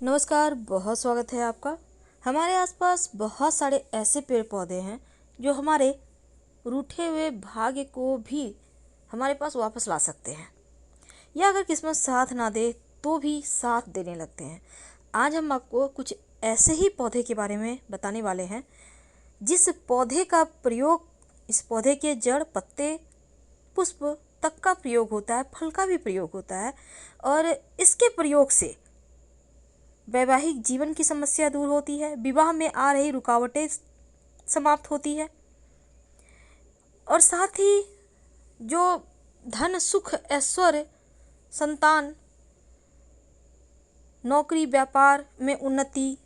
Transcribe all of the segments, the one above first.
नमस्कार, बहुत स्वागत है आपका। हमारे आसपास बहुत सारे ऐसे पेड़ पौधे हैं जो हमारे रूठे हुए भाग्य को भी हमारे पास वापस ला सकते हैं, या अगर किस्मत साथ ना दे तो भी साथ देने लगते हैं। आज हम आपको कुछ ऐसे ही पौधे के बारे में बताने वाले हैं जिस पौधे का प्रयोग, इस पौधे के जड़, पत्ते, पुष्प तक का प्रयोग होता है, फल का भी प्रयोग होता है, और इसके प्रयोग से वैवाहिक जीवन की समस्या दूर होती है, विवाह में आ रही रुकावटें समाप्त होती है, और साथ ही जो धन, सुख, ऐश्वर्य, संतान, नौकरी, व्यापार में उन्नति,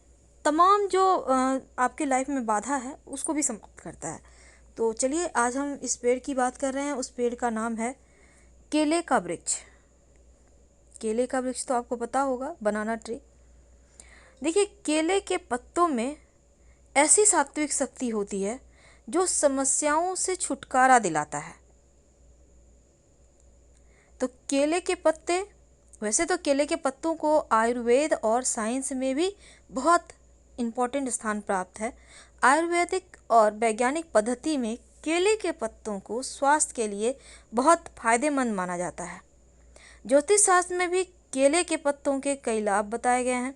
तमाम जो आपके लाइफ में बाधा है उसको भी समाप्त करता है। तो चलिए, आज हम इस पेड़ की बात कर रहे हैं। उस पेड़ का नाम है केले का वृक्ष। केले का वृक्ष तो आपको पता होगा, बनाना ट्री। देखिए, केले के पत्तों में ऐसी सात्विक शक्ति होती है जो समस्याओं से छुटकारा दिलाता है। तो केले के पत्ते, वैसे तो केले के पत्तों को आयुर्वेद और साइंस में भी बहुत इम्पोर्टेंट स्थान प्राप्त है। आयुर्वेदिक और वैज्ञानिक पद्धति में केले के पत्तों को स्वास्थ्य के लिए बहुत फायदेमंद माना जाता है। ज्योतिष शास्त्र में भी केले के पत्तों के कई लाभ बताए गए हैं।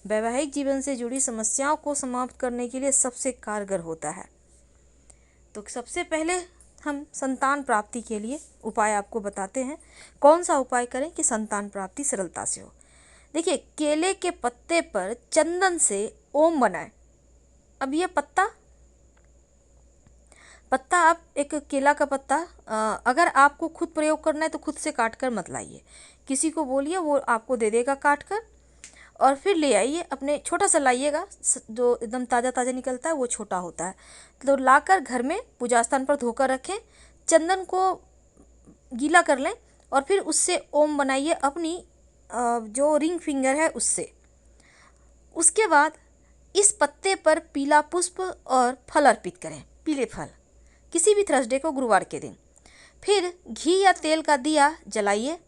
वैवाहिक जीवन से जुड़ी समस्याओं को समाप्त करने के लिए सबसे कारगर होता है। तो सबसे पहले हम संतान प्राप्ति के लिए उपाय आपको बताते हैं। कौन सा उपाय करें कि संतान प्राप्ति सरलता से हो। देखिए, केले के पत्ते पर चंदन से ओम बनाएं। अब ये पत्ता आप एक केला का पत्ता, अगर आपको खुद प्रयोग करना है तो खुद से काट कर मत लाइए, किसी को बोलिए, वो आपको दे देगा काट कर, और फिर ले आइए। अपने छोटा सा लाइएगा, जो एकदम ताज़ा ताज़ा निकलता है वो छोटा होता है। तो लाकर घर में पूजा स्थान पर धोकर रखें, चंदन को गीला कर लें और फिर उससे ओम बनाइए अपनी जो रिंग फिंगर है उससे। उसके बाद इस पत्ते पर पीला पुष्प और फल अर्पित करें, पीले फल, किसी भी थर्सडे को, गुरुवार के दिन। फिर घी या तेल का दिया जलाइए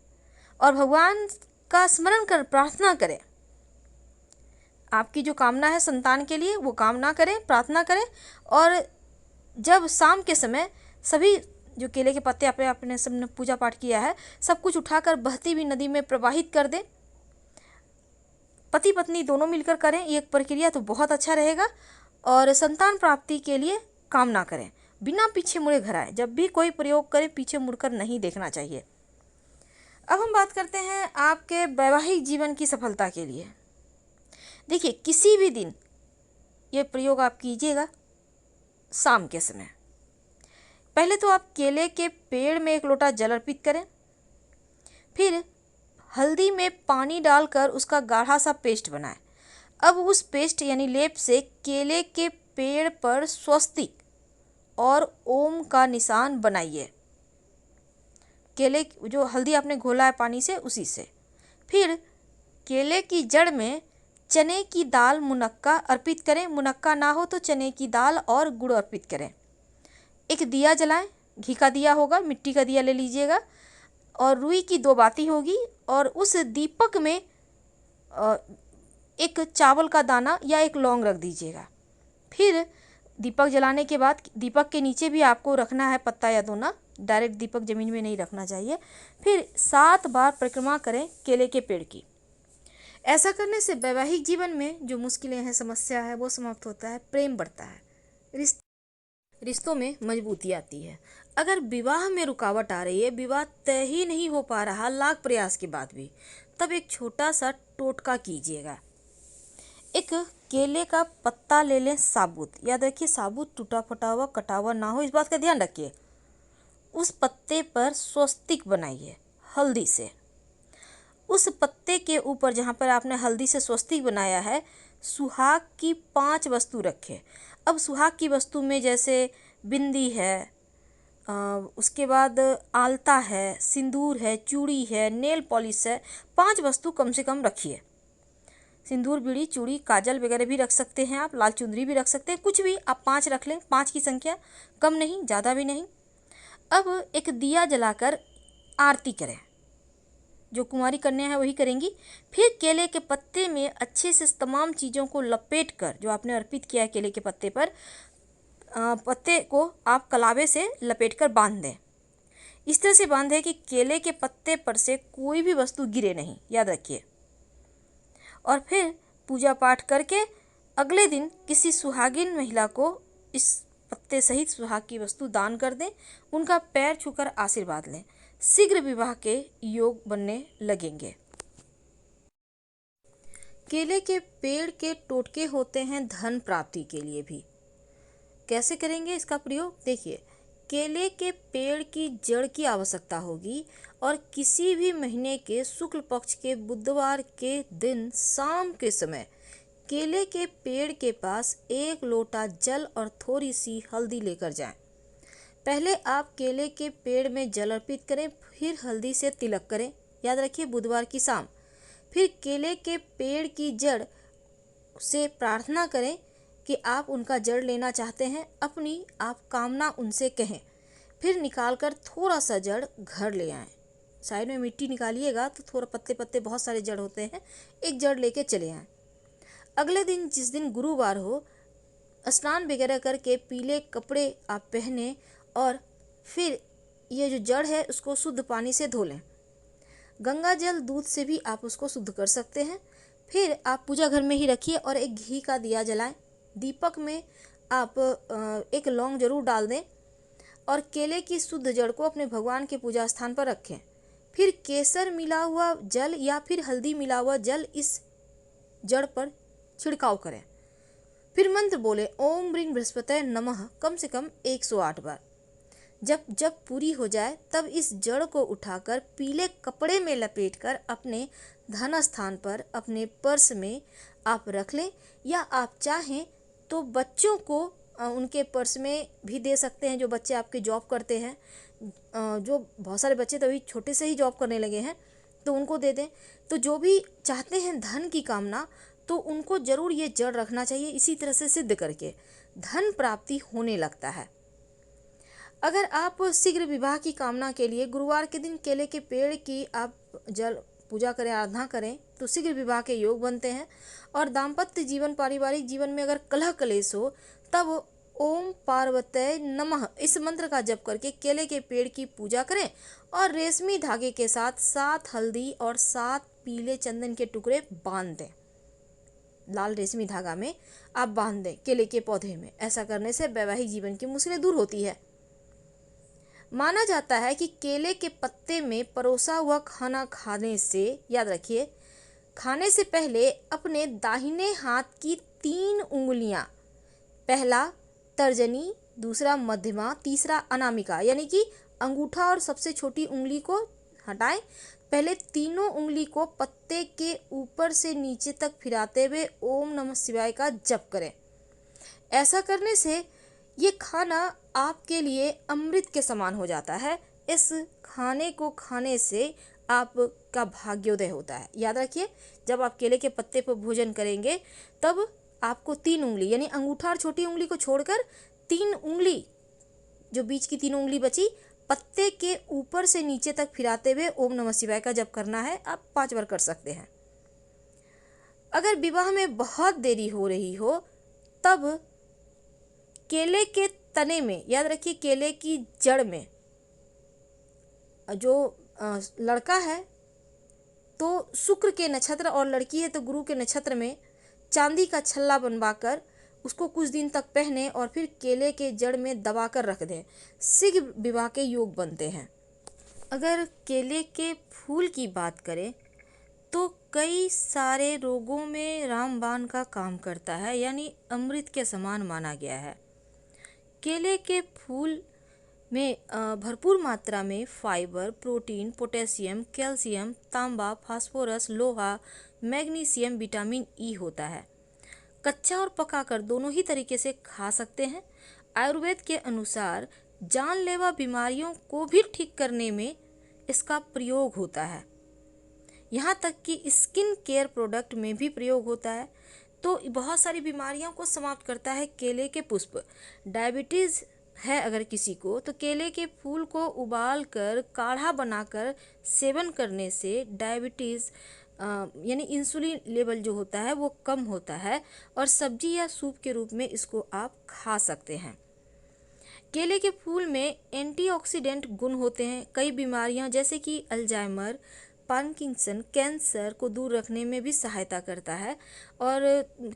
और भगवान का स्मरण कर प्रार्थना करें। आपकी जो कामना है संतान के लिए वो कामना करें, प्रार्थना करें। और जब शाम के समय सभी जो केले के पत्ते आपने सबने पूजा पाठ किया है, सब कुछ उठाकर बहती हुई नदी में प्रवाहित कर दें। पति पत्नी दोनों मिलकर करें ये प्रक्रिया, तो बहुत अच्छा रहेगा। और संतान प्राप्ति के लिए कामना करें, बिना पीछे मुड़े घर आए। जब भी कोई प्रयोग करें पीछे मुड़कर नहीं देखना चाहिए। अब हम बात करते हैं आपके वैवाहिक जीवन की सफलता के लिए। देखिए, किसी भी दिन ये प्रयोग आप कीजिएगा शाम के समय। पहले तो आप केले के पेड़ में 1 लोटा जल अर्पित करें, फिर हल्दी में पानी डालकर उसका गाढ़ा सा पेस्ट बनाएं। अब उस पेस्ट यानी लेप से केले के पेड़ पर स्वस्तिक और ओम का निशान बनाइए। केले जो हल्दी आपने घोला है पानी से, उसी से। फिर केले की जड़ में चने की दाल, मुनक्का अर्पित करें। मुनक्का ना हो तो चने की दाल और गुड़ अर्पित करें। एक दिया जलाएं, घी का दिया होगा, मिट्टी का दिया ले लीजिएगा, और रुई की 2 बाती होगी, और उस दीपक में एक चावल का दाना या 1 लौंग रख दीजिएगा। फिर दीपक जलाने के बाद दीपक के नीचे भी आपको रखना है पत्ता या दोना, डायरेक्ट दीपक ज़मीन में नहीं रखना चाहिए। फिर 7 बार परिक्रमा करें केले के पेड़ की। ऐसा करने से वैवाहिक जीवन में जो मुश्किलें हैं, समस्या है, वो समाप्त होता है, प्रेम बढ़ता है, रिश्तों में मजबूती आती है। अगर विवाह में रुकावट आ रही है, विवाह तय ही नहीं हो पा रहा लाख प्रयास के बाद भी, तब एक छोटा सा टोटका कीजिएगा। एक केले का पत्ता ले लें साबुत, याद रखिए साबुत, टूटा फटा हुआ, कटा हुआ ना हो, इस बात का ध्यान रखिए। उस पत्ते पर स्वस्तिक बनाइए हल्दी से। उस पत्ते के ऊपर जहाँ पर आपने हल्दी से स्वस्तिक बनाया है, सुहाग की 5 वस्तु रखें। अब सुहाग की वस्तु में जैसे बिंदी है, उसके बाद आलता है, सिंदूर है, चूड़ी है, नेल पॉलिश है, 5 वस्तु कम से कम रखिए। सिंदूर, बीड़ी, चूड़ी, काजल वगैरह भी रख सकते हैं आप, लाल चुंदरी भी रख सकते हैं, कुछ भी आप 5 रख लें। 5 की संख्या, कम नहीं, ज़्यादा भी नहीं। अब एक दिया जलाकर आरती करें। जो कुंवारी कन्या है वही करेंगी। फिर केले के पत्ते में अच्छे से तमाम चीज़ों को लपेट कर, जो आपने अर्पित किया है केले के पत्ते पर, पत्ते को आप कलावे से लपेट कर बांध दें। इस तरह से बांधें कि केले के पत्ते पर से कोई भी वस्तु गिरे नहीं, याद रखिए। और फिर पूजा पाठ करके अगले दिन किसी सुहागिन महिला को इस पत्ते सहित सुहाग की वस्तु दान कर दें, उनका पैर छूकर आशीर्वाद लें। शीघ्र विवाह के योग बनने लगेंगे। केले के पेड़ के टोटके होते हैं धन प्राप्ति के लिए भी। कैसे करेंगे इसका प्रयोग? देखिए, केले के पेड़ की जड़ की आवश्यकता होगी और किसी भी महीने के शुक्ल पक्ष के बुधवार के दिन शाम के समय केले के पेड़ के पास 1 लोटा जल और थोड़ी सी हल्दी लेकर जाएं। पहले आप केले के पेड़ में जल अर्पित करें, फिर हल्दी से तिलक करें। याद रखिए, बुधवार की शाम। फिर केले के पेड़ की जड़ से प्रार्थना करें कि आप उनका जड़ लेना चाहते हैं, अपनी आप कामना उनसे कहें। फिर निकालकर थोड़ा सा जड़ घर ले आएं। साइड में मिट्टी निकालिएगा तो थोड़ा पत्ते पत्ते बहुत सारे जड़ होते हैं, एक जड़ लेके चले आएं। अगले दिन, जिस दिन गुरुवार हो, स्नान वगैरह करके पीले कपड़े आप पहने और फिर ये जो जड़ है उसको शुद्ध पानी से धो लें। गंगा जल दूध से भी आप उसको शुद्ध कर सकते हैं। फिर आप पूजा घर में ही रखिए और एक घी का दिया जलाएं। दीपक में आप एक लौंग जरूर डाल दें और केले की शुद्ध जड़ को अपने भगवान के पूजा स्थान पर रखें। फिर केसर मिला हुआ जल या फिर हल्दी मिला हुआ जल इस जड़ पर छिड़काव करें। फिर मंत्र बोले ओम ह्रीं बृहस्पतये नमः कम से कम 108 बार। जब पूरी हो जाए तब इस जड़ को उठाकर पीले कपड़े में लपेटकर अपने धन स्थान पर अपने पर्स में आप रख लें, या आप चाहें तो बच्चों को उनके पर्स में भी दे सकते हैं। जो बच्चे आपके जॉब करते हैं, जो बहुत सारे बच्चे तो अभी छोटे से ही जॉब करने लगे हैं, तो उनको दे दें। तो जो भी चाहते हैं धन की कामना, तो उनको जरूर ये जड़ रखना चाहिए। इसी तरह से सिद्ध करके धन प्राप्ति होने लगता है। अगर आप शीघ्र विवाह की कामना के लिए गुरुवार के दिन केले के पेड़ की आप जल पूजा करें, आराधना करें, तो शीघ्र विवाह के योग बनते हैं। और दाम्पत्य जीवन, पारिवारिक जीवन में अगर कलह कलेश हो, तब ओम पार्वतये नमः इस मंत्र का जप करके केले के पेड़ की पूजा करें और रेशमी धागे के साथ 7 हल्दी और 7 पीले चंदन के टुकड़े बांध दें। लाल रेशमी धागा में आप बांध दें केले के पौधे में। ऐसा करने से वैवाहिक जीवन की मुश्किलें दूर होती है। माना जाता है कि केले के पत्ते में परोसा हुआ खाना खाने से, याद रखिए, खाने से पहले अपने दाहिने हाथ की 3 उंगलियां, पहला तर्जनी, दूसरा मध्यमा, तीसरा अनामिका, यानी कि अंगूठा और सबसे छोटी उंगली को हटाएं। पहले तीनों उंगली को पत्ते के ऊपर से नीचे तक फिराते हुए ओम नमः शिवाय का जप करें। ऐसा करने से ये खाना आपके लिए अमृत के समान हो जाता है। इस खाने को खाने से आपका भाग्योदय होता है। याद रखिए, जब आप केले के पत्ते पर भोजन करेंगे तब आपको 3 उंगली, यानी अंगूठा और छोटी उंगली को छोड़कर 3 उंगली, जो बीच की 3 उंगली बची, पत्ते के ऊपर से नीचे तक फिराते हुए ओम नमः शिवाय का जप करना है। आप 5 बार कर सकते हैं। अगर विवाह में बहुत देरी हो रही हो, तब केले के तने में, याद रखिए केले की जड़ में, जो लड़का है तो शुक्र के नक्षत्र और लड़की है तो गुरु के नक्षत्र में चांदी का छल्ला बनवाकर उसको कुछ दिन तक पहने और फिर केले के जड़ में दबाकर रख दें। शीघ्र विवाह के योग बनते हैं। अगर केले के फूल की बात करें तो कई सारे रोगों में रामबाण का काम करता है, यानी अमृत के समान माना गया है। केले के फूल में भरपूर मात्रा में फाइबर, प्रोटीन, पोटेशियम, कैल्शियम, तांबा, फास्फोरस, लोहा, मैग्नीशियम, विटामिन ई होता है। कच्चा और पकाकर दोनों ही तरीके से खा सकते हैं। आयुर्वेद के अनुसार जानलेवा बीमारियों को भी ठीक करने में इसका प्रयोग होता है। यहाँ तक कि स्किन केयर प्रोडक्ट में भी प्रयोग होता है। तो बहुत सारी बीमारियों को समाप्त करता है केले के पुष्प। डायबिटीज़ है अगर किसी को, तो केले के फूल को उबाल कर काढ़ा बनाकर सेवन करने से डायबिटीज़ यानी इंसुलिन लेवल जो होता है वो कम होता है, और सब्जी या सूप के रूप में इसको आप खा सकते हैं। केले के फूल में एंटीऑक्सीडेंट गुण होते हैं। कई बीमारियां जैसे कि अल्जाइमर, पार्किंसन, कैंसर को दूर रखने में भी सहायता करता है, और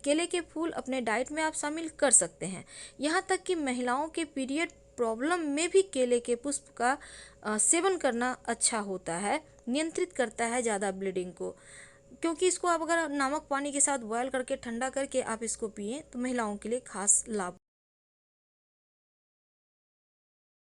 केले के फूल अपने डाइट में आप शामिल कर सकते हैं। यहाँ तक कि महिलाओं के पीरियड प्रॉब्लम में भी केले के पुष्प का सेवन करना अच्छा होता है, नियंत्रित करता है ज़्यादा ब्लीडिंग को, क्योंकि इसको आप अगर नमक पानी के साथ बॉयल करके ठंडा करके आप इसको पिए तो महिलाओं के लिए खास लाभ